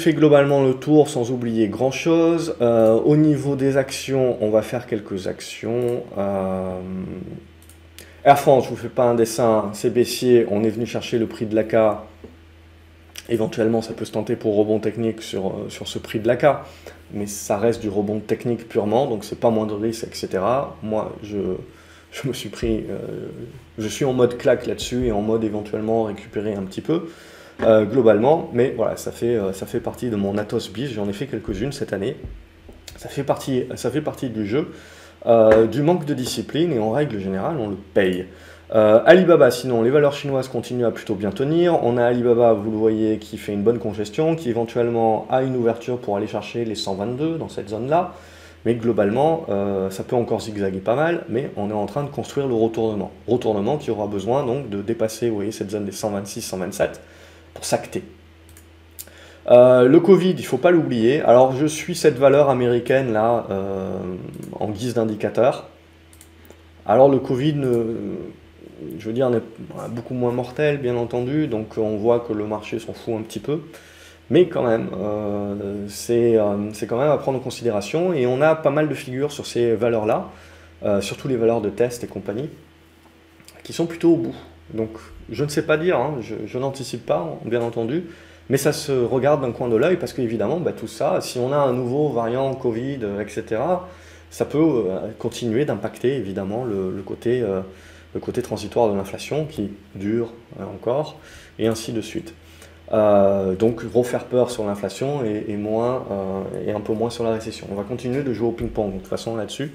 fait globalement le tour sans oublier grand chose. Au niveau des actions, on va faire quelques actions. Air France, je ne vous fais pas un dessin, c'est baissier, on est venu chercher le prix de l'ACA. Éventuellement, ça peut se tenter pour rebond technique sur ce prix de l'ACA, mais ça reste du rebond technique purement, donc c'est pas moins de risque, etc. Moi, je me suis pris, je suis en mode claque là-dessus et en mode éventuellement récupérer un petit peu globalement, mais voilà, ça fait partie de mon Athos bis, j'en ai fait quelques-unes cette année. Ça fait partie du jeu, du manque de discipline et en règle générale, on le paye. Alibaba, sinon, les valeurs chinoises continuent à plutôt bien tenir. On a Alibaba, vous le voyez, qui fait une bonne congestion, qui éventuellement a une ouverture pour aller chercher les 122 dans cette zone-là. Mais globalement, ça peut encore zigzaguer pas mal, mais on est en train de construire le retournement. Retournement qui aura besoin donc de dépasser, vous voyez, cette zone des 126, 127 pour s'acter. Le Covid, il ne faut pas l'oublier. Alors, je suis cette valeur américaine là en guise d'indicateur. Alors, le Covid, je veux dire, est beaucoup moins mortel, bien entendu, donc on voit que le marché s'en fout un petit peu. Mais quand même, c'est quand même à prendre en considération. Et on a pas mal de figures sur ces valeurs-là, surtout les valeurs de test et compagnie, qui sont plutôt au bout. Donc, je ne sais pas dire, hein, je n'anticipe pas, bien entendu. Mais ça se regarde d'un coin de l'œil parce qu'évidemment, tout ça, si on a un nouveau variant Covid, etc., ça peut continuer d'impacter évidemment le côté transitoire de l'inflation qui dure encore, et ainsi de suite. Donc refaire peur sur l'inflation et un peu moins sur la récession. On va continuer de jouer au ping-pong de toute façon là-dessus.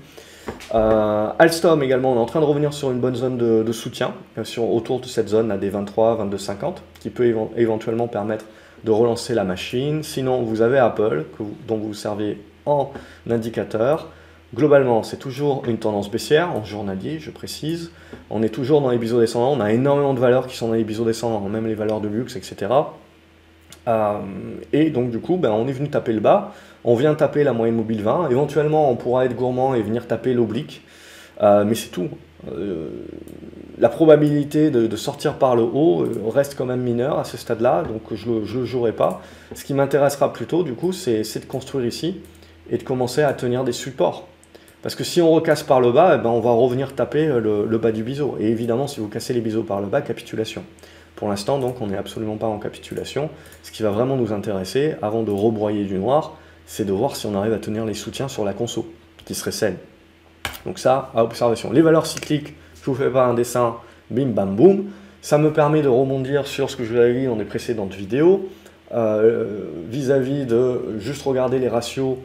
Alstom également, on est en train de revenir sur une bonne zone de soutien, autour de cette zone là, des 23, 22,50, qui peut éventuellement permettre de relancer la machine. Sinon, vous avez Apple, dont vous servez en indicateur. Globalement, c'est toujours une tendance baissière, en journalier, je précise. On est toujours dans les biseaux descendants, on a énormément de valeurs qui sont dans les biseaux descendants, même les valeurs de luxe, etc. Et donc du coup, on est venu taper le bas, on vient taper la moyenne mobile 20, éventuellement on pourra être gourmand et venir taper l'oblique, mais c'est tout. La probabilité de sortir par le haut reste quand même mineure à ce stade-là, donc je ne le jouerai pas. Ce qui m'intéressera plutôt, du coup, c'est de construire ici et de commencer à tenir des supports. Parce que si on recasse par le bas, on va revenir taper le bas du biseau. Et évidemment, si vous cassez les biseaux par le bas, capitulation. Pour l'instant, donc, on n'est absolument pas en capitulation. Ce qui va vraiment nous intéresser, avant de rebroyer du noir, c'est de voir si on arrive à tenir les soutiens sur la conso, qui serait saine. Donc ça, à observation. Les valeurs cycliques, je ne vous fais pas un dessin, bim, bam, boum. Ça me permet de rebondir sur ce que je vous avais dit dans les précédentes vidéos, vis-à-vis de juste regarder les ratios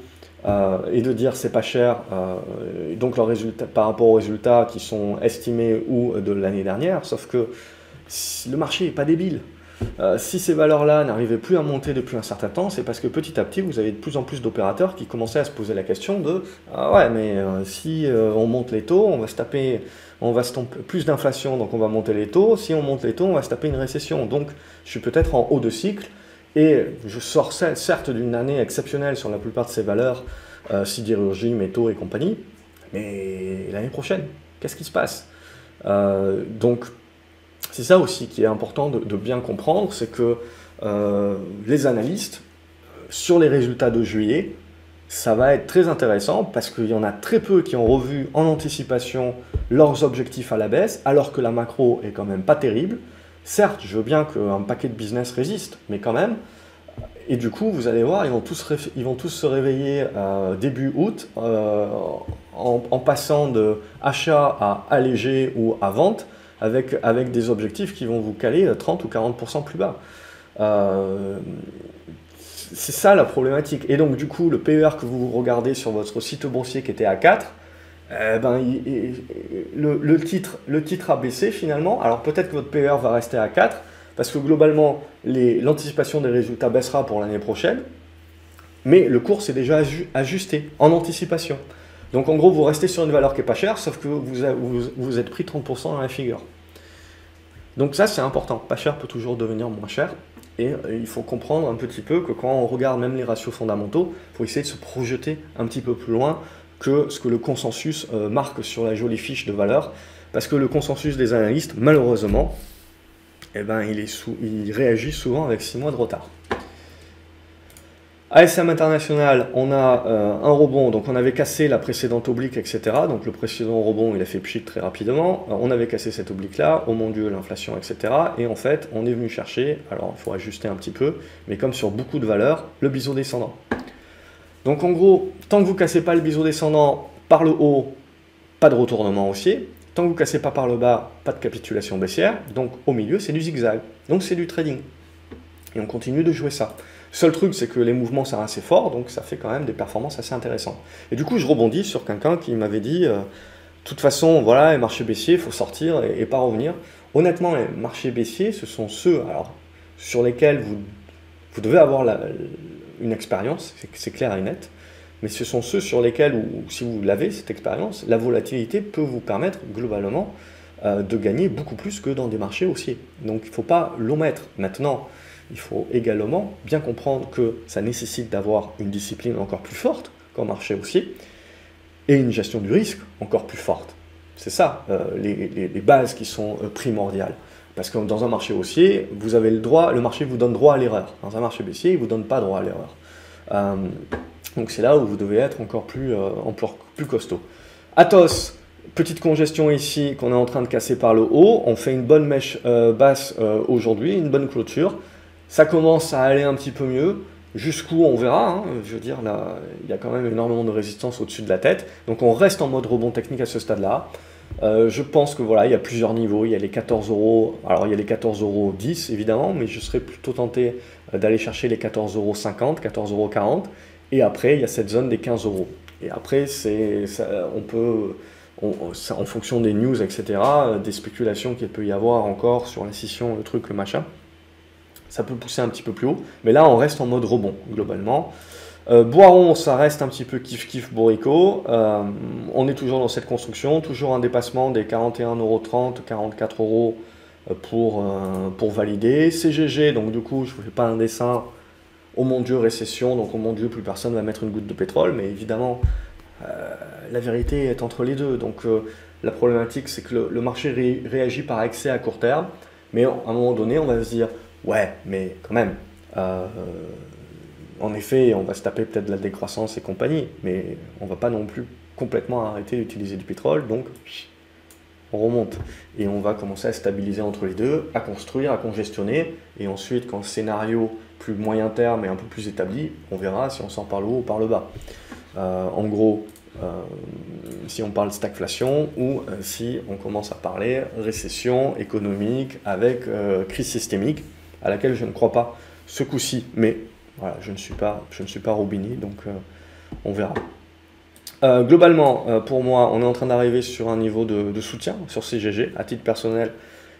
et de dire c'est pas cher, donc leurs résultats, par rapport aux résultats qui sont estimés ou de l'année dernière, sauf que le marché n'est pas débile. Si ces valeurs-là n'arrivaient plus à monter depuis un certain temps, c'est parce que petit à petit, vous avez de plus en plus d'opérateurs qui commençaient à se poser la question de ah ouais, mais si on monte les taux, on va se taper plus d'inflation, donc on va monter les taux. Si on monte les taux, on va se taper une récession. Donc je suis peut-être en haut de cycle et je sors certes d'une année exceptionnelle sur la plupart de ces valeurs, sidérurgie, métaux et compagnie, mais l'année prochaine, qu'est-ce qui se passe? Donc c'est ça aussi qui est important de bien comprendre, c'est que les analystes, sur les résultats de juillet, ça va être très intéressant parce qu'il y en a très peu qui ont revu en anticipation leurs objectifs à la baisse, alors que la macro est quand même pas terrible. Certes, je veux bien qu'un paquet de business résiste, mais quand même. Et du coup, vous allez voir, ils vont tous se réveiller début août en passant de achat à allégé ou à vente, avec des objectifs qui vont vous caler 30 ou 40% plus bas. C'est ça la problématique. Et donc du coup, le PER que vous regardez sur votre site boursier qui était à 4, le titre a baissé finalement. Alors peut-être que votre PER va rester à 4, parce que globalement, l'anticipation des résultats baissera pour l'année prochaine, mais le cours s'est déjà ajusté en anticipation. Donc en gros, vous restez sur une valeur qui n'est pas chère, sauf que vous êtes pris 30% dans la figure. Donc ça, c'est important. Pas cher peut toujours devenir moins cher. Et il faut comprendre un petit peu que quand on regarde même les ratios fondamentaux, il faut essayer de se projeter un petit peu plus loin que ce que le consensus marque sur la jolie fiche de valeur. Parce que le consensus des analystes, malheureusement, il réagit souvent avec 6 mois de retard. ASM International, on a un rebond, donc on avait cassé la précédente oblique, etc. Donc le précédent rebond, il a fait pchit très rapidement. On avait cassé cette oblique-là, oh mon Dieu, l'inflation, etc. Et en fait, on est venu chercher, alors il faut ajuster un petit peu, mais comme sur beaucoup de valeurs, le biseau descendant. Donc en gros, tant que vous ne cassez pas le biseau descendant par le haut, pas de retournement haussier. Tant que vous ne cassez pas par le bas, pas de capitulation baissière. Donc au milieu, c'est du zigzag. Donc c'est du trading. Et on continue de jouer ça. Le seul truc, c'est que les mouvements sont assez forts, donc ça fait quand même des performances assez intéressantes. Et du coup, je rebondis sur quelqu'un qui m'avait dit, de toute façon, voilà, les marchés baissiers, il faut sortir et pas revenir. Honnêtement, les marchés baissiers, ce sont ceux alors, sur lesquels vous devez avoir une expérience, c'est clair et net, mais ce sont ceux sur lesquels, ou si vous l'avez, cette expérience, la volatilité peut vous permettre globalement de gagner beaucoup plus que dans des marchés haussiers. Donc il ne faut pas l'omettre. Maintenant, il faut également bien comprendre que ça nécessite d'avoir une discipline encore plus forte qu'en marché haussier et une gestion du risque encore plus forte. C'est ça, les bases qui sont primordiales. Parce que dans un marché haussier, vous avez le droit, le marché vous donne droit à l'erreur. Dans un marché baissier, il ne vous donne pas droit à l'erreur. Donc c'est là où vous devez être encore plus costaud. Athos, petite congestion ici qu'on est en train de casser par le haut. On fait une bonne mèche basse aujourd'hui, une bonne clôture. Ça commence à aller un petit peu mieux. Jusqu'où on verra, hein. Je veux dire, là, il y a quand même énormément de résistance au-dessus de la tête. Donc on reste en mode rebond technique à ce stade-là. Je pense que voilà, il y a plusieurs niveaux. Il y a les 14 €, alors il y a les 14,10 € évidemment, mais je serais plutôt tenté d'aller chercher les 14,50 €, 14,40 €. Et après, il y a cette zone des 15 €. Et après, on peut, en fonction des news, etc., des spéculations qu'il peut y avoir encore sur la scission, le truc, le machin, ça peut pousser un petit peu plus haut. Mais là, on reste en mode rebond, globalement. Boiron, ça reste un petit peu kiff-kiff bourricot. On est toujours dans cette construction, toujours un dépassement des 41,30 €, 44 € pour valider. CGG, donc du coup, je ne vous fais pas un dessin. Oh mon Dieu, récession, donc oh mon Dieu, plus personne va mettre une goutte de pétrole, mais évidemment, la vérité est entre les deux. Donc la problématique, c'est que le marché réagit par excès à court terme, mais à un moment donné, on va se dire, ouais, mais quand même, en effet, on va se taper peut-être de la décroissance et compagnie, mais on ne va pas non plus complètement arrêter d'utiliser du pétrole, donc on remonte. Et on va commencer à stabiliser entre les deux, à construire, à congestionner, et ensuite, quand le scénario plus moyen terme et un peu plus établi, on verra si on sort par le haut ou par le bas. En gros, si on parle stagflation ou si on commence à parler récession économique avec crise systémique, à laquelle je ne crois pas ce coup-ci, mais voilà, je ne suis pas Roubini, donc on verra. Globalement, pour moi, on est en train d'arriver sur un niveau de soutien sur CGG. À titre personnel,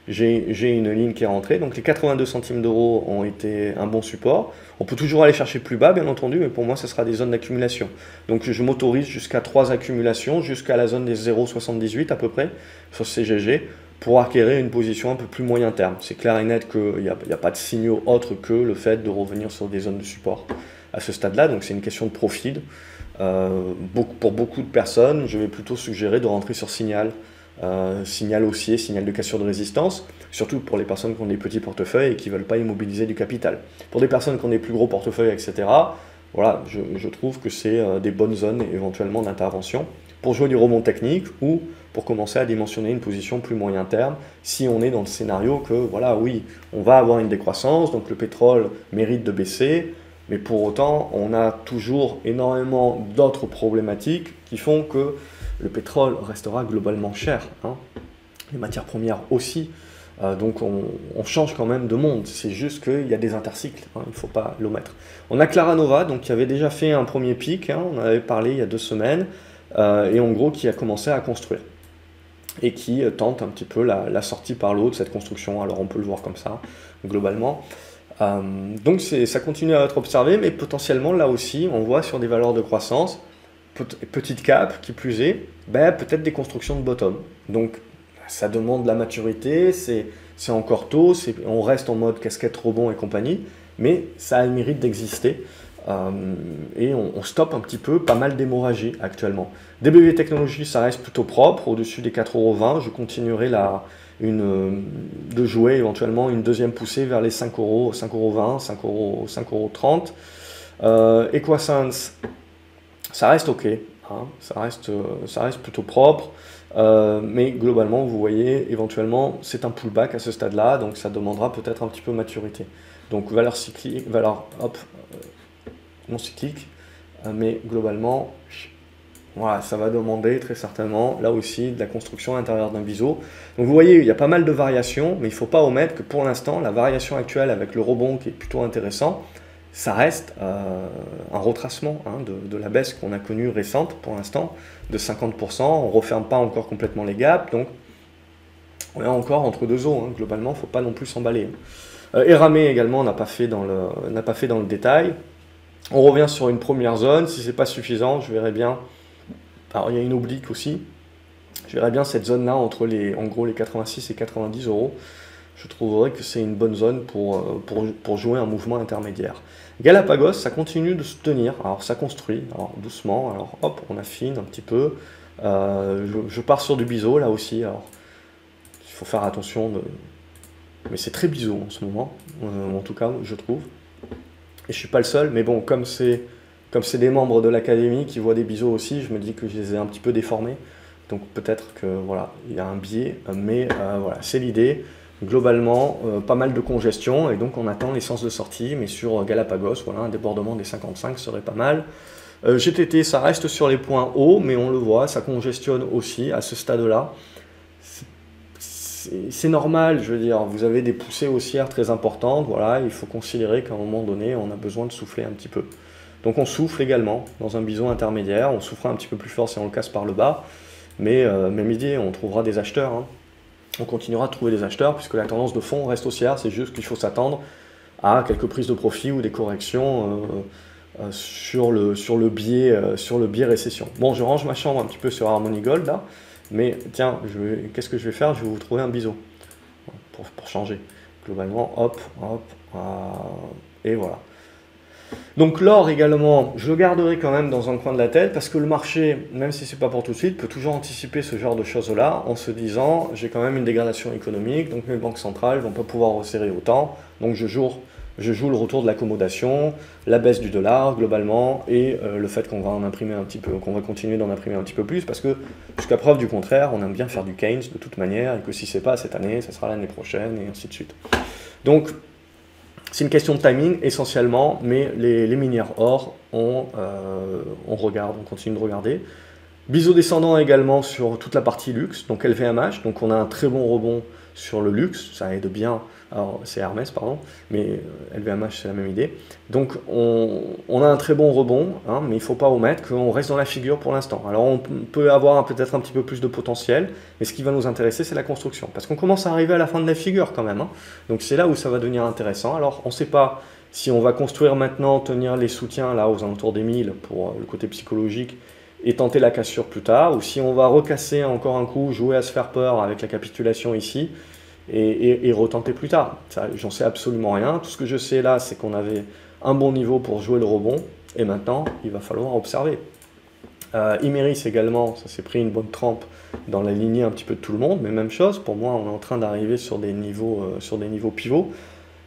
j'ai une ligne qui est rentrée. Donc les 82 centimes d'euros ont été un bon support. On peut toujours aller chercher plus bas, bien entendu, mais pour moi, ce sera des zones d'accumulation. Donc je m'autorise jusqu'à 3 accumulations, jusqu'à la zone des 0,78 à peu près sur CGG, pour acquérir une position un peu plus moyen terme. C'est clair et net qu'il n'y a pas de signaux autres que le fait de revenir sur des zones de support à ce stade-là. Donc c'est une question de profil. Pour beaucoup de personnes, je vais plutôt suggérer de rentrer sur signal. Signal haussier, signal de cassure de résistance, surtout pour les personnes qui ont des petits portefeuilles et qui ne veulent pas immobiliser du capital. Pour des personnes qui ont des plus gros portefeuilles, etc., voilà, je trouve que c'est des bonnes zones éventuellement d'intervention pour jouer du rebond technique ou pour commencer à dimensionner une position plus moyen terme si on est dans le scénario que, voilà, oui, on va avoir une décroissance, donc le pétrole mérite de baisser, mais pour autant, on a toujours énormément d'autres problématiques qui font que le pétrole restera globalement cher, hein. Les matières premières aussi, donc on change quand même de monde, c'est juste qu'il y a des intercycles, hein, il ne faut pas l'omettre. On a Claranova, donc, qui avait déjà fait un premier pic, hein, on en avait parlé il y a 2 semaines, et en gros qui a commencé à construire, et qui tente un petit peu la sortie par le haut de cette construction, alors on peut le voir comme ça, globalement. Donc ça continue à être observé, mais potentiellement là aussi, on voit sur des valeurs de croissance, petite cap, qui plus est, peut-être des constructions de bottom. Donc ça demande de la maturité, c'est encore tôt, on reste en mode casquette rebond et compagnie, mais ça a le mérite d'exister. Et on stoppe un petit peu pas mal d'hémorragie actuellement. DBV Technologies, ça reste plutôt propre, au-dessus des 4,20 €. Je continuerai de jouer éventuellement une deuxième poussée vers les 5 €, 5,20 €, 5,30 €. Equasense, ça reste ok, hein, ça reste plutôt propre, mais globalement, vous voyez, éventuellement, c'est un pullback à ce stade-là, donc ça demandera peut-être un petit peu maturité. Donc valeur cyclique, valeur non cyclique, mais globalement, voilà, ça va demander très certainement, là aussi, de la construction à l'intérieur d'un biseau. Donc vous voyez, il y a pas mal de variations, mais il ne faut pas omettre que pour l'instant, la variation actuelle avec le rebond qui est plutôt intéressant, ça reste un retracement hein, de la baisse qu'on a connue récente pour l'instant, de 50%. On ne referme pas encore complètement les gaps, donc on est encore entre deux eaux. Hein. Globalement, il ne faut pas non plus s'emballer. Eramé également, on n'a pas fait dans le détail. On revient sur une première zone. Si ce n'est pas suffisant, je verrai bien. Alors, il y a une oblique aussi. Je verrai bien cette zone-là entre en gros les 86 et 90 euros. Je trouverais que c'est une bonne zone pour jouer un mouvement intermédiaire. Galapagos, ça continue de se tenir. Alors, ça construit, alors doucement. Alors, hop, on affine un petit peu. Je pars sur du biseau, là aussi. Alors, il faut faire attention. Mais c'est très biseau en ce moment. En tout cas, je trouve. Et je suis pas le seul. Mais bon, comme c'est des membres de l'académie qui voient des biseaux aussi, je me dis que je les ai un petit peu déformés. Donc, peut-être que, voilà, il y a un biais. Mais voilà, c'est l'idée. Globalement, pas mal de congestion et donc on attend l'essence de sortie, mais sur Galapagos, voilà, un débordement des 55 serait pas mal. GTT, ça reste sur les points hauts, mais on le voit, ça congestionne aussi à ce stade-là. C'est normal, je veux dire, vous avez des poussées haussières très importantes, voilà, il faut considérer qu'à un moment donné, on a besoin de souffler un petit peu. Donc on souffle également dans un bison intermédiaire, on soufflera un petit peu plus fort si on le casse par le bas, mais même idée, on trouvera des acheteurs. Hein. On continuera de trouver des acheteurs puisque la tendance de fond reste haussière, c'est juste qu'il faut s'attendre à quelques prises de profit ou des corrections sur le biais récession. Bon, je range ma chambre un petit peu sur Harmony Gold là, mais tiens, qu'est-ce que je vais faire? Je vais vous trouver un biseau pour changer. Globalement, hop, et voilà. Donc l'or également, je le garderai quand même dans un coin de la tête parce que le marché, même si c'est pas pour tout de suite, peut toujours anticiper ce genre de choses-là en se disant j'ai quand même une dégradation économique, donc mes banques centrales vont pas pouvoir resserrer autant, donc je joue le retour de l'accommodation, la baisse du dollar globalement et le fait qu'on va en imprimer un petit peu, qu'on va continuer d'en imprimer un petit peu plus parce que jusqu'à preuve du contraire, on aime bien faire du Keynes de toute manière et que si c'est pas cette année, ça sera l'année prochaine et ainsi de suite. Donc c'est une question de timing essentiellement, mais les minières or, on regarde, on continue de regarder. Biseau descendant également sur toute la partie luxe, donc LVMH, donc on a un très bon rebond sur le luxe, ça aide bien, alors c'est Hermès pardon, mais LVMH c'est la même idée. Donc on a un très bon rebond, hein, mais il ne faut pas omettre qu'on reste dans la figure pour l'instant. Alors on peut avoir peut-être un petit peu plus de potentiel, mais ce qui va nous intéresser c'est la construction, parce qu'on commence à arriver à la fin de la figure quand même, hein. Donc c'est là où ça va devenir intéressant. Alors on ne sait pas si on va construire maintenant, tenir les soutiens là aux alentours des 1000 pour le côté psychologique, et tenter la cassure plus tard, ou si on va recasser encore un coup, jouer à se faire peur avec la capitulation ici, et retenter plus tard. J'en sais absolument rien. Tout ce que je sais là, c'est qu'on avait un bon niveau pour jouer le rebond, et maintenant, il va falloir observer. Imerys également, ça s'est pris une bonne trempe dans la lignée un petit peu de tout le monde, mais même chose, pour moi, on est en train d'arriver sur des niveaux pivots.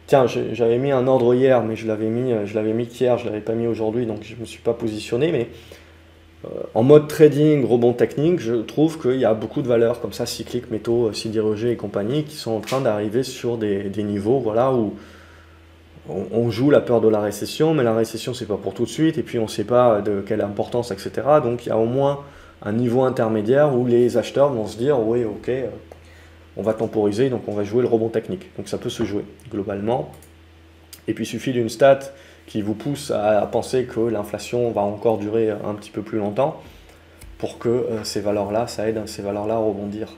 Tiens, j'avais mis un ordre hier, mais je l'avais mis qu'hier, je ne l'avais pas mis aujourd'hui, donc je ne me suis pas positionné, mais en mode trading, rebond technique, je trouve qu'il y a beaucoup de valeurs comme ça, cycliques, métaux, sidérurgie et compagnie, qui sont en train d'arriver sur des niveaux voilà, où on joue la peur de la récession, mais la récession, c'est pas pour tout de suite, et puis on ne sait pas de quelle importance, etc. Donc il y a au moins un niveau intermédiaire où les acheteurs vont se dire, oui, ok, on va temporiser, donc on va jouer le rebond technique. Donc ça peut se jouer, globalement. Et puis il suffit d'une stat qui vous pousse à penser que l'inflation va encore durer un petit peu plus longtemps pour que ces valeurs-là, ça aide ces valeurs-là à rebondir.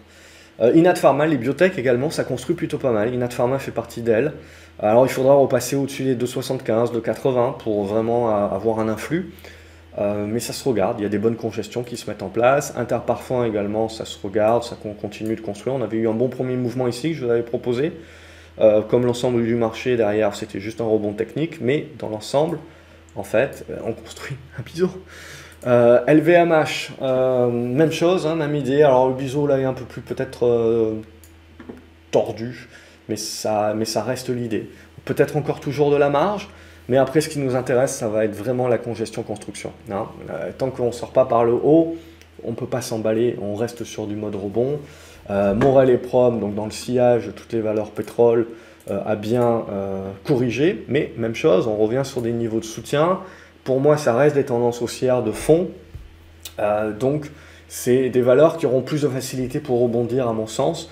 Inat Pharma, les biotech également, ça construit plutôt pas mal. Inat Pharma fait partie d'elle. Alors il faudra repasser au-dessus des 2,75, 2,80 pour vraiment avoir un influx. Mais ça se regarde, il y a des bonnes congestions qui se mettent en place. Interparfum également, ça se regarde, ça continue de construire. On avait eu un bon premier mouvement ici que je vous avais proposé. Comme l'ensemble du marché derrière, c'était juste un rebond technique, mais dans l'ensemble, en fait, on construit un biseau. LVMH, même chose, hein, même idée. Alors le biseau là est un peu plus peut-être tordu, mais ça reste l'idée. Peut-être encore toujours de la marge, Mais après, ce qui nous intéresse, ça va être vraiment la congestion construction, hein. Tant qu'on ne sort pas par le haut, on ne peut pas s'emballer, on reste sur du mode rebond. Morel et Prom, donc dans le sillage, toutes les valeurs pétrole, à bien corriger, mais même chose, on revient sur des niveaux de soutien. Pour moi, ça reste des tendances haussières de fond, donc c'est des valeurs qui auront plus de facilité pour rebondir à mon sens.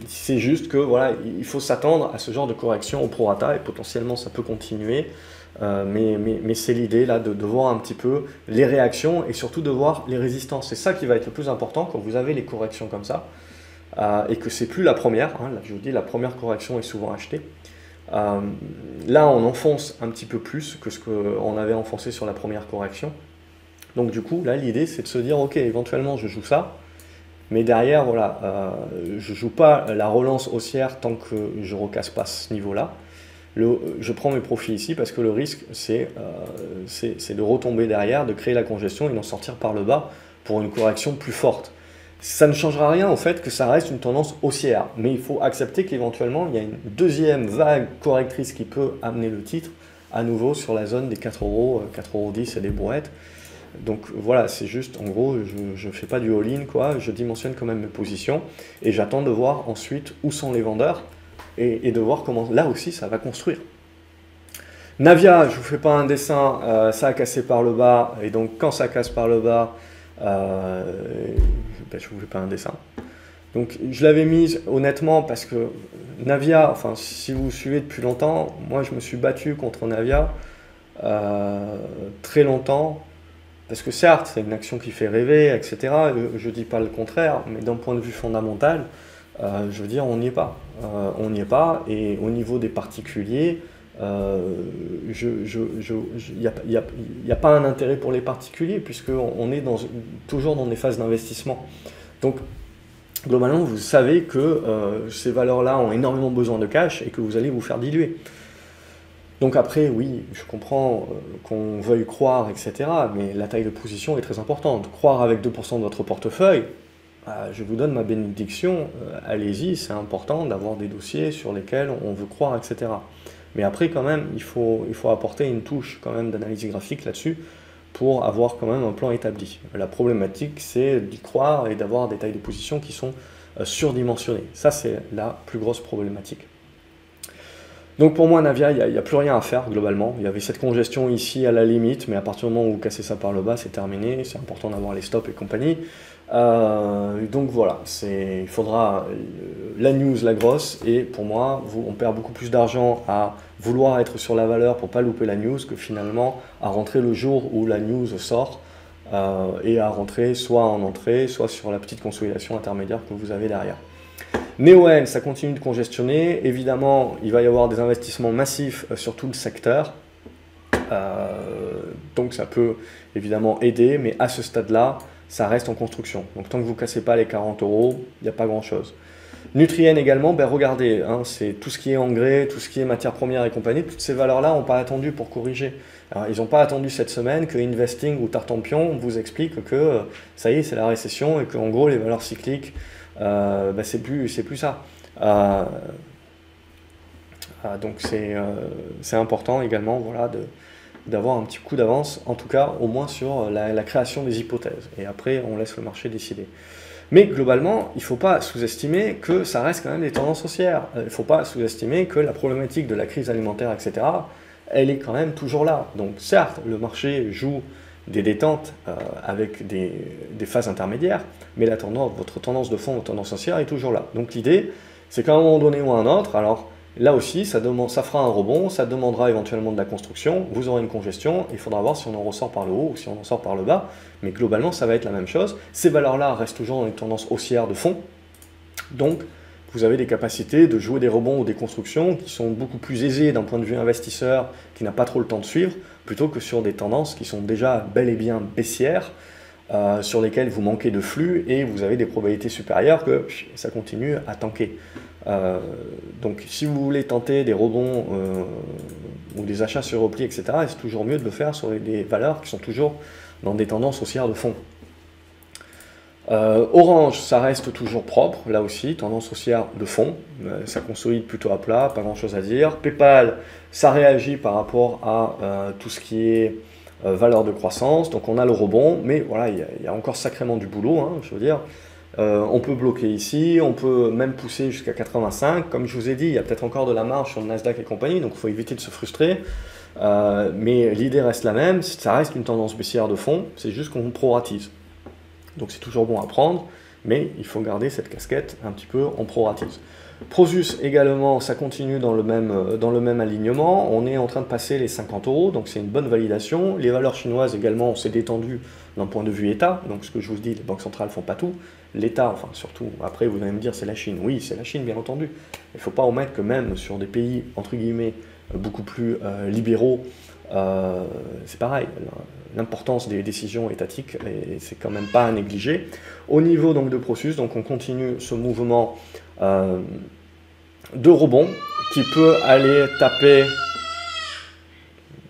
C'est juste que voilà, il faut s'attendre à ce genre de correction au prorata et potentiellement ça peut continuer. Mais c'est l'idée là de voir un petit peu les réactions et surtout de voir les résistances. C'est ça qui va être le plus important quand vous avez les corrections comme ça et que c'est plus la première. Hein, là, je vous dis, la première correction est souvent achetée. Là, on enfonce un petit peu plus que ce qu'on avait enfoncé sur la première correction. Donc du coup, là, l'idée, c'est de se dire, ok, éventuellement, je joue ça, mais derrière, voilà, je joue pas la relance haussière tant que je recasse pas ce niveau-là. Je prends mes profits ici parce que le risque, c'est de retomber derrière, de créer la congestion et d'en sortir par le bas pour une correction plus forte. Ça ne changera rien au fait que ça reste une tendance haussière, mais il faut accepter qu'éventuellement, il y a une deuxième vague correctrice qui peut amener le titre à nouveau sur la zone des 4 €, 4,10 € et des brouettes. Donc voilà, c'est juste, en gros, je ne fais pas du all-in, quoi, je dimensionne quand même mes positions, et j'attends de voir ensuite où sont les vendeurs, et de voir comment, là aussi, ça va construire. Navia, je ne vous fais pas un dessin, ça a cassé par le bas, et donc quand ça casse par le bas, je ne vous fais pas un dessin. Donc je l'avais mise honnêtement parce que Navia, enfin si vous suivez depuis longtemps, moi je me suis battu contre Navia très longtemps, parce que certes c'est une action qui fait rêver, etc. Je ne dis pas le contraire, mais d'un point de vue fondamental, je veux dire on n'y est pas. On n'y est pas, et au niveau des particuliers, il n'y a pas un intérêt pour les particuliers puisqu'on est toujours dans des phases d'investissement. Donc globalement, vous savez que ces valeurs-là ont énormément besoin de cash et que vous allez vous faire diluer. Donc après, oui, je comprends qu'on veuille croire, etc. Mais la taille de position est très importante. Croire avec 2% de votre portefeuille, je vous donne ma bénédiction, allez-y, c'est important d'avoir des dossiers sur lesquels on veut croire, etc. Mais après, quand même, il faut apporter une touche quand même d'analyse graphique là-dessus pour avoir quand même un plan établi. La problématique, c'est d'y croire et d'avoir des tailles de position qui sont surdimensionnées. Ça, c'est la plus grosse problématique. Donc pour moi, Navia, il n'y a plus rien à faire globalement. Il y avait cette congestion ici à la limite, mais à partir du moment où vous cassez ça par le bas, c'est terminé. C'est important d'avoir les stops et compagnie. Donc voilà, il faudra la news, la grosse, et pour moi, on perd beaucoup plus d'argent à vouloir être sur la valeur pour pas louper la news que finalement à rentrer le jour où la news sort et à rentrer soit en entrée, soit sur la petite consolidation intermédiaire que vous avez derrière. Neoen, ça continue de congestionner. Évidemment, il va y avoir des investissements massifs sur tout le secteur. Donc ça peut évidemment aider, mais à ce stade-là, ça reste en construction. Donc tant que vous ne cassez pas les 40 €, il n'y a pas grand-chose. Nutrien également, ben regardez, hein, c'est tout ce qui est engrais, tout ce qui est matières premières et compagnie, toutes ces valeurs-là n'ont pas attendu pour corriger. Alors, ils n'ont pas attendu cette semaine que Investing ou Tartampion vous expliquent que ça y est, c'est la récession et qu'en gros, les valeurs cycliques, ben, c'est plus ça. Donc c'est important également, voilà, d'avoir un petit coup d'avance, en tout cas au moins sur la création des hypothèses. Et après, on laisse le marché décider. Mais globalement, il ne faut pas sous-estimer que ça reste quand même des tendances haussières. Il ne faut pas sous-estimer que la problématique de la crise alimentaire, etc., elle est quand même toujours là. Donc certes, le marché joue des détentes avec des phases intermédiaires, mais votre tendance de fond, votre tendance haussière est toujours là. Donc l'idée, c'est qu'à un moment donné ou à un autre, alors là aussi, ça fera un rebond, ça demandera éventuellement de la construction, vous aurez une congestion, il faudra voir si on en ressort par le haut ou si on en sort par le bas, mais globalement, ça va être la même chose. Ces valeurs-là restent toujours dans une tendance haussière de fond, donc vous avez des capacités de jouer des rebonds ou des constructions qui sont beaucoup plus aisées d'un point de vue investisseur, qui n'a pas trop le temps de suivre, plutôt que sur des tendances qui sont déjà bel et bien baissières, sur lesquelles vous manquez de flux et vous avez des probabilités supérieures que ça continue à tanker. Donc si vous voulez tenter des rebonds ou des achats sur repli, etc., c'est toujours mieux de le faire sur des valeurs qui sont toujours dans des tendances haussières de fond. Orange, ça reste toujours propre, là aussi, tendance haussière de fond, ça consolide plutôt à plat, pas grand chose à dire. PayPal, ça réagit par rapport à tout ce qui est valeur de croissance, donc on a le rebond, mais voilà, il y a encore sacrément du boulot, hein, je veux dire. On peut bloquer ici, on peut même pousser jusqu'à 85, comme je vous ai dit, il y a peut-être encore de la marge sur le Nasdaq et compagnie, donc il faut éviter de se frustrer. Mais l'idée reste la même, ça reste une tendance baissière de fond, c'est juste qu'on proratise. Donc c'est toujours bon à prendre, mais il faut garder cette casquette un petit peu en proratise. Prosus également, ça continue dans le même alignement. On est en train de passer les 50 €, donc c'est une bonne validation. Les valeurs chinoises également, on s'est détendu d'un point de vue État. Donc ce que je vous dis, les banques centrales ne font pas tout. L'État, enfin surtout, après vous allez me dire c'est la Chine. Oui, c'est la Chine, bien entendu. Il ne faut pas omettre que même sur des pays, entre guillemets, beaucoup plus libéraux, c'est pareil. L'importance des décisions étatiques, c'est quand même pas à négliger. Au niveau donc de Prosus, donc on continue ce mouvement de rebond qui peut aller taper.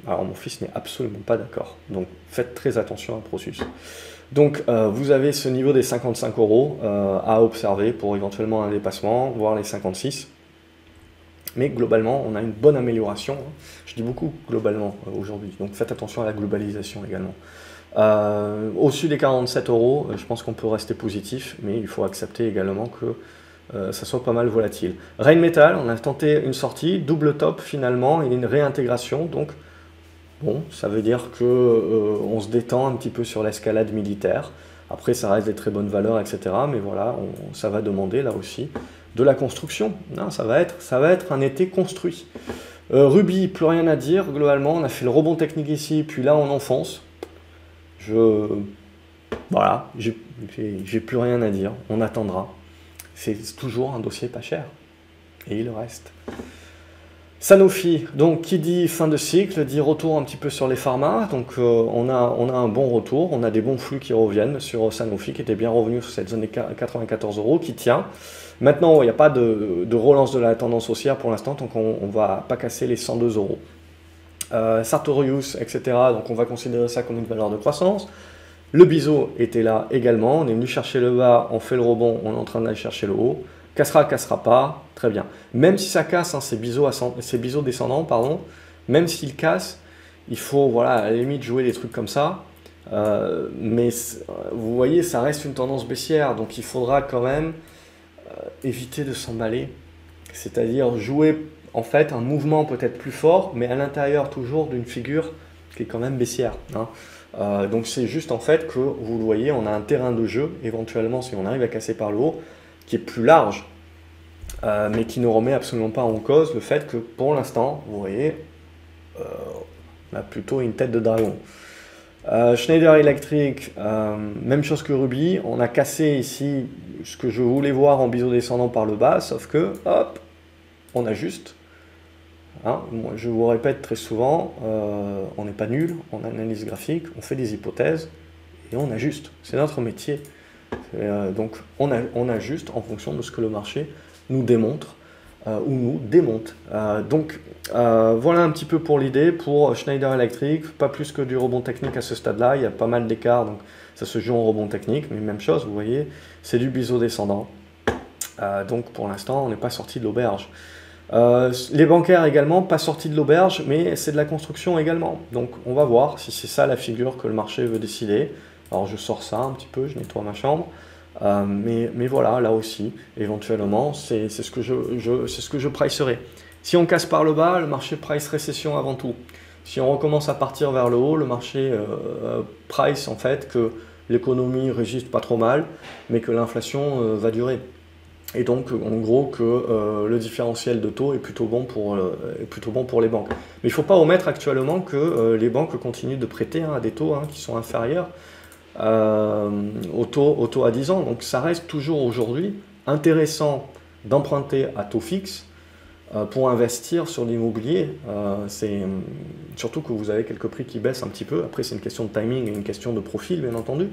Alors mon fils n'est absolument pas d'accord, donc faites très attention à Prosus. Donc vous avez ce niveau des 55 € à observer pour éventuellement un dépassement, voire les 56. Mais globalement, on a une bonne amélioration. Je dis beaucoup globalement aujourd'hui, donc faites attention à la globalisation également. Au-dessus des 47 €, je pense qu'on peut rester positif, mais il faut accepter également que ça soit pas mal volatile. Rheinmetall, on a tenté une sortie, double top finalement, et une réintégration, donc bon, ça veut dire que on se détend un petit peu sur l'escalade militaire. Après, ça reste des très bonnes valeurs, etc. Mais voilà, ça va demander là aussi de la construction. Non, ça va être un été construit. Ruby, plus rien à dire. Globalement, on a fait le rebond technique ici, puis là on enfonce. Voilà, j'ai plus rien à dire. On attendra. C'est toujours un dossier pas cher. Et il reste. Sanofi, donc qui dit fin de cycle, dit retour un petit peu sur les pharma. Donc on a un bon retour, on a des bons flux qui reviennent sur Sanofi, qui était bien revenu sur cette zone des 94 €, qui tient. Maintenant, il n'y a pas de relance de la tendance haussière pour l'instant, donc on ne va pas casser les 102 €. Sartorius, etc., donc on va considérer ça comme une valeur de croissance. Le biseau était là également, on est venu chercher le bas, on fait le rebond, on est en train d'aller chercher le haut. Cassera, cassera pas, très bien. Même si ça casse, hein, ces biseaux descendants, pardon, même s'ils cassent, il faut, voilà, à la limite, jouer des trucs comme ça. Mais vous voyez, ça reste une tendance baissière, donc il faudra quand même éviter de s'emballer. C'est-à-dire jouer, en fait, un mouvement peut-être plus fort, mais à l'intérieur toujours d'une figure qui est quand même baissière, hein. Donc c'est juste en fait que, vous le voyez, on a un terrain de jeu, éventuellement, si on arrive à casser par le haut, qui est plus large, mais qui ne remet absolument pas en cause le fait que pour l'instant, vous voyez, on a plutôt une tête de dragon. Schneider Electric, même chose que Ruby, on a cassé ici ce que je voulais voir en biseau descendant par le bas, sauf que, hop, on ajuste. Hein, moi, je vous répète très souvent, on n'est pas nul, on analyse graphique, on fait des hypothèses, et on ajuste, c'est notre métier. Donc on ajuste en fonction de ce que le marché nous démontre ou nous démonte. Donc voilà un petit peu pour l'idée pour Schneider Electric, pas plus que du rebond technique à ce stade-là, il y a pas mal d'écart, donc ça se joue en rebond technique, mais même chose, vous voyez, c'est du biseau descendant. Donc pour l'instant, on n'est pas sorti de l'auberge. Les bancaires également, pas sortis de l'auberge, mais c'est de la construction également. Donc on va voir si c'est ça la figure que le marché veut décider. Alors je sors ça un petit peu, je nettoie ma chambre. Mais voilà, là aussi, éventuellement, c'est ce que je pricerai. Si on casse par le bas, le marché price récession avant tout. Si on recommence à partir vers le haut, le marché price en fait que l'économie résiste pas trop mal, mais que l'inflation va durer. Et donc, en gros, que le différentiel de taux est plutôt bon pour les banques. Mais il ne faut pas omettre actuellement que les banques continuent de prêter à des taux qui sont inférieurs au taux à 10 ans. Donc, ça reste toujours aujourd'hui intéressant d'emprunter à taux fixe pour investir sur l'immobilier. Surtout que vous avez quelques prix qui baissent un petit peu. Après, c'est une question de timing et une question de profil, bien entendu.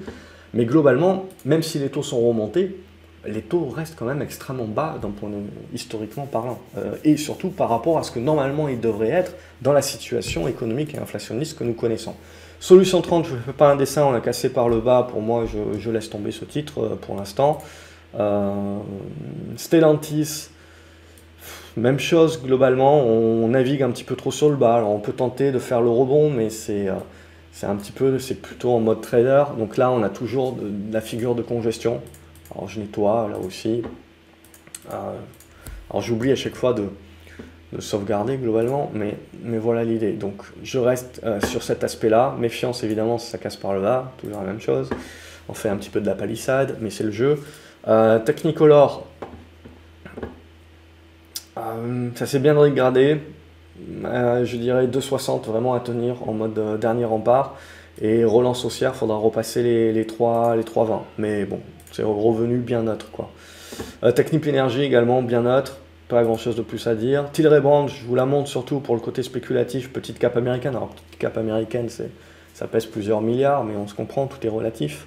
Mais globalement, même si les taux sont remontés, les taux restent quand même extrêmement bas d'un point de vue historiquement parlant, et surtout par rapport à ce que normalement ils devraient être dans la situation économique et inflationniste que nous connaissons. Solution 30, je ne fais pas un dessin, on a cassé par le bas, pour moi je laisse tomber ce titre pour l'instant. Stellantis, même chose globalement, on navigue un petit peu trop sur le bas, alors on peut tenter de faire le rebond, mais c'est plutôt en mode trader, donc là on a toujours de la figure de congestion. Alors je nettoie là aussi. Alors j'oublie à chaque fois de sauvegarder globalement, mais voilà l'idée. Donc je reste sur cet aspect-là. Méfiance évidemment si ça casse par le bas, toujours la même chose. On fait un petit peu de la palissade, mais c'est le jeu. Technicolor, ça s'est bien dégradé. Je dirais 2,60 vraiment à tenir en mode dernier rempart. Et relance haussière, il faudra repasser les 3,20. Mais bon, c'est revenu bien neutre, quoi. Technip Energy également, bien neutre. Pas grand chose de plus à dire. Tilray Brand, je vous la montre surtout pour le côté spéculatif, petite cape américaine. Alors, petite cape américaine, ça pèse plusieurs milliards, mais on se comprend, tout est relatif.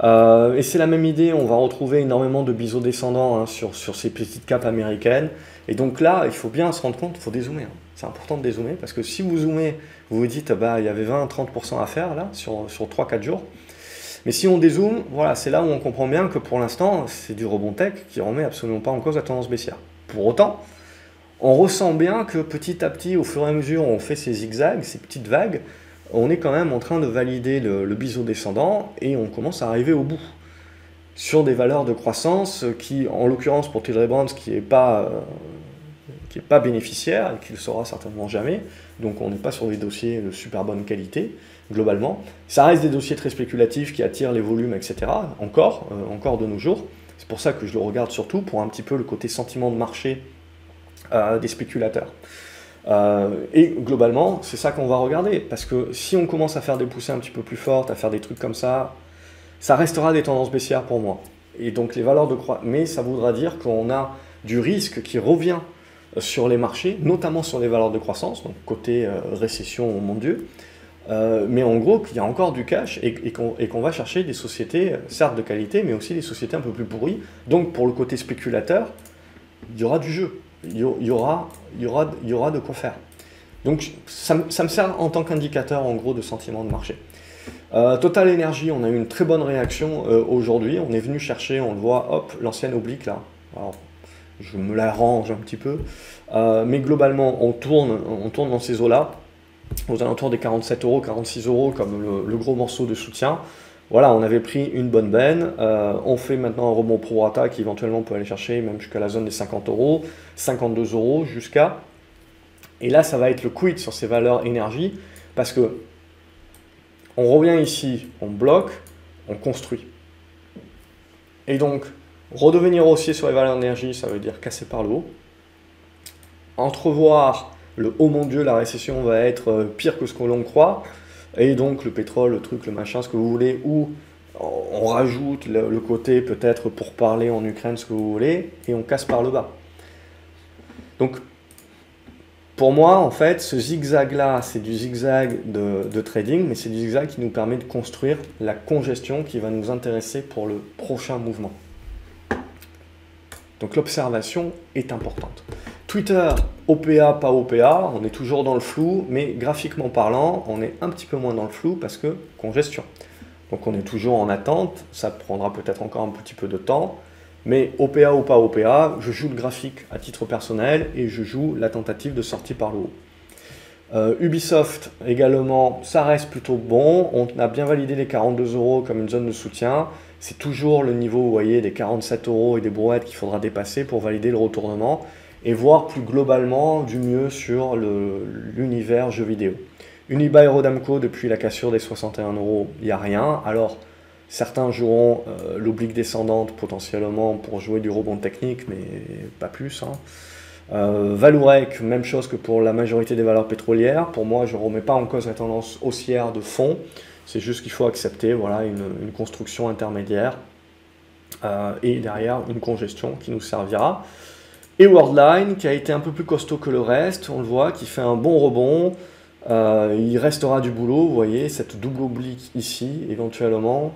Et c'est la même idée, on va retrouver énormément de biseaux descendants sur ces petites capes américaines. Et donc là, il faut bien se rendre compte, il faut dézoomer. C'est important de dézoomer, parce que si vous zoomez, vous vous dites, bah, il y avait 20-30% à faire là, sur 3-4 jours. Mais si on dézoome, voilà, c'est là où on comprend bien que pour l'instant, c'est du rebond tech qui ne remet absolument pas en cause la tendance baissière. Pour autant, on ressent bien que petit à petit, au fur et à mesure où on fait ces zigzags, ces petites vagues, on est quand même en train de valider le biseau descendant et on commence à arriver au bout. Sur des valeurs de croissance qui, en l'occurrence pour Tilray Brands, qui n'est pas bénéficiaire et qui ne le sera certainement jamais, donc on n'est pas sur des dossiers de super bonne qualité, globalement. Ça reste des dossiers très spéculatifs qui attirent les volumes, etc., encore de nos jours. C'est pour ça que je le regarde surtout, pour un petit peu le côté sentiment de marché des spéculateurs. Et globalement, c'est ça qu'on va regarder, parce que si on commence à faire des poussées un petit peu plus fortes, à faire des trucs comme ça restera des tendances baissières pour moi. Et donc les valeurs de croissance, mais ça voudra dire qu'on a du risque qui revient sur les marchés, notamment sur les valeurs de croissance, donc côté récession, oh mon Dieu, mais en gros qu'il y a encore du cash et qu'on va chercher des sociétés, certes de qualité, mais aussi des sociétés un peu plus pourries. Donc pour le côté spéculateur, il y aura du jeu. Il y aura de quoi faire. Donc ça me sert en tant qu'indicateur en gros de sentiment de marché. Total Energy, on a eu une très bonne réaction aujourd'hui. On est venu chercher, on le voit, hop, l'ancienne oblique là. Alors, je me la range un petit peu. Mais globalement, on tourne dans ces eaux-là, aux alentours des 47 €, 46 € comme le gros morceau de soutien. Voilà, on avait pris une bonne benne, on fait maintenant un rebond pro rata qui éventuellement peut aller chercher même jusqu'à la zone des 50 €, 52 € jusqu'à. Et là, ça va être le quid sur ces valeurs énergie, parce que on revient ici, on bloque, on construit. Et donc, redevenir haussier sur les valeurs d'énergie, ça veut dire casser par le haut. Entrevoir le « oh mon Dieu, la récession va être pire que ce que l'on croit », et donc le pétrole, le truc, le machin, ce que vous voulez, ou on rajoute le côté peut-être pour parler en Ukraine, ce que vous voulez, et on casse par le bas. Donc, pour moi, en fait, ce zigzag-là, c'est du zigzag de trading, mais c'est du zigzag qui nous permet de construire la congestion qui va nous intéresser pour le prochain mouvement. Donc l'observation est importante. Twitter, OPA, pas OPA, on est toujours dans le flou, mais graphiquement parlant, on est un petit peu moins dans le flou parce que congestion. Donc on est toujours en attente, ça prendra peut-être encore un petit peu de temps, mais OPA ou pas OPA, je joue le graphique à titre personnel et je joue la tentative de sortie par le haut. Ubisoft également, ça reste plutôt bon, on a bien validé les 42 € comme une zone de soutien. C'est toujours le niveau, vous voyez, des 47 € et des brouettes qu'il faudra dépasser pour valider le retournement et voir plus globalement du mieux sur l'univers jeux vidéo. Unibail Rodamco, depuis la cassure des 61 €, il n'y a rien. Alors, certains joueront l'oblique descendante potentiellement pour jouer du rebond technique, mais pas plus. Valourec, même chose que pour la majorité des valeurs pétrolières. Pour moi, je ne remets pas en cause la tendance haussière de fond. C'est juste qu'il faut accepter voilà, une construction intermédiaire et derrière une congestion qui nous servira. Et Worldline, qui a été un peu plus costaud que le reste, on le voit, qui fait un bon rebond. Il restera du boulot, vous voyez, cette double oblique ici, éventuellement.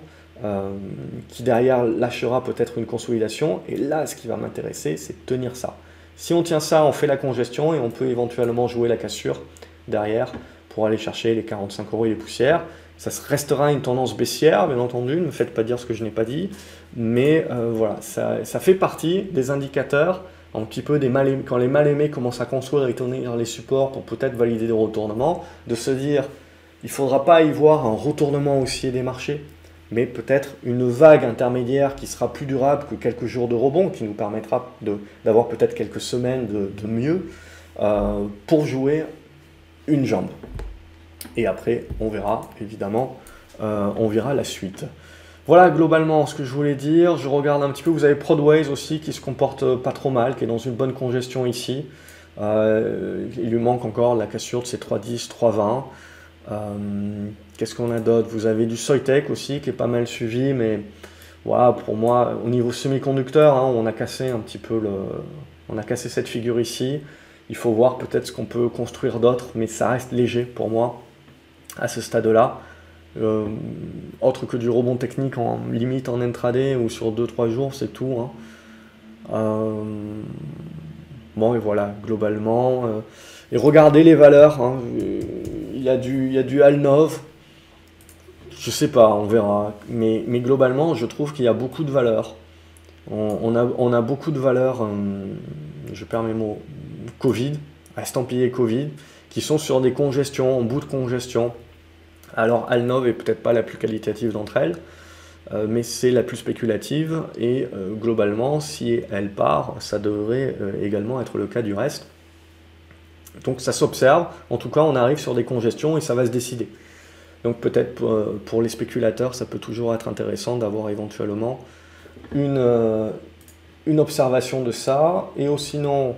qui derrière lâchera peut-être une consolidation. Et là, ce qui va m'intéresser, c'est de tenir ça. Si on tient ça, on fait la congestion et on peut éventuellement jouer la cassure derrière pour aller chercher les 45 € et les poussières. Ça restera une tendance baissière, bien entendu, ne me faites pas dire ce que je n'ai pas dit, mais voilà, ça fait partie des indicateurs, un petit peu quand les mal-aimés commencent à construire et tenir les supports pour peut-être valider des retournements, de se dire, il ne faudra pas y voir un retournement haussier des marchés, mais peut-être une vague intermédiaire qui sera plus durable que quelques jours de rebond, qui nous permettra d'avoir peut-être quelques semaines de mieux pour jouer une jambe. Et après, on verra, évidemment, on verra la suite. Voilà globalement ce que je voulais dire. Je regarde un petit peu, vous avez Prodways aussi qui se comporte pas trop mal, qui est dans une bonne congestion ici. Il lui manque encore la cassure de ses 3,10, 3,20. Qu'est-ce qu'on a d'autre? Vous avez du Soitec aussi qui est pas mal suivi, mais voilà, pour moi, au niveau semi-conducteur, hein, on a cassé un petit peu on a cassé cette figure ici. Il faut voir peut-être ce qu'on peut construire d'autre, mais ça reste léger pour moi à ce stade-là. Autre que du rebond technique en limite en intraday ou sur 2-3 jours, c'est tout. Hein. Bon, et voilà, globalement. Et regardez les valeurs. Hein. Il y a du Alnov. Je sais pas, on verra. Mais globalement, je trouve qu'il y a beaucoup de valeurs. On a beaucoup de valeurs, je perds mes mots, Covid, estampillé Covid, qui sont sur des congestions, en bout de congestion. Alors Alnov est peut-être pas la plus qualitative d'entre elles, mais c'est la plus spéculative et globalement, si elle part, ça devrait également être le cas du reste. Donc ça s'observe, en tout cas on arrive sur des congestions et ça va se décider. Donc peut-être pour les spéculateurs, ça peut toujours être intéressant d'avoir éventuellement une observation de ça, et sinon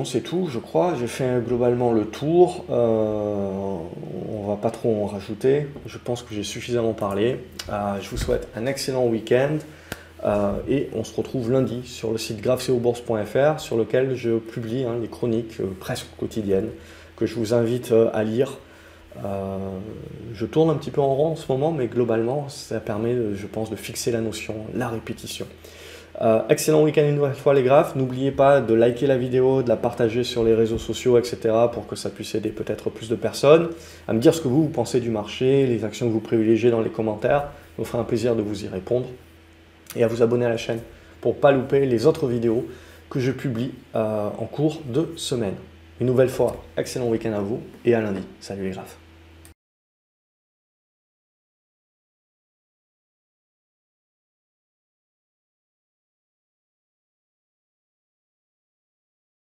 c'est tout, je crois. J'ai fait globalement le tour. On va pas trop en rajouter. Je pense que j'ai suffisamment parlé. Je vous souhaite un excellent week-end et on se retrouve lundi sur le site gravecobourse.fr sur lequel je publie les chroniques presque quotidiennes que je vous invite à lire. Je tourne un petit peu en rond en ce moment, mais globalement, ça permet, je pense, de fixer la notion, la répétition. Excellent week-end une nouvelle fois les graphes. N'oubliez pas de liker la vidéo, de la partager sur les réseaux sociaux, etc. pour que ça puisse aider peut-être plus de personnes. À me dire ce que vous pensez du marché, les actions que vous privilégiez dans les commentaires. Ça me fera un plaisir de vous y répondre. Et à vous abonner à la chaîne pour ne pas louper les autres vidéos que je publie en cours de semaine. Une nouvelle fois, excellent week-end à vous et à lundi. Salut les graphes.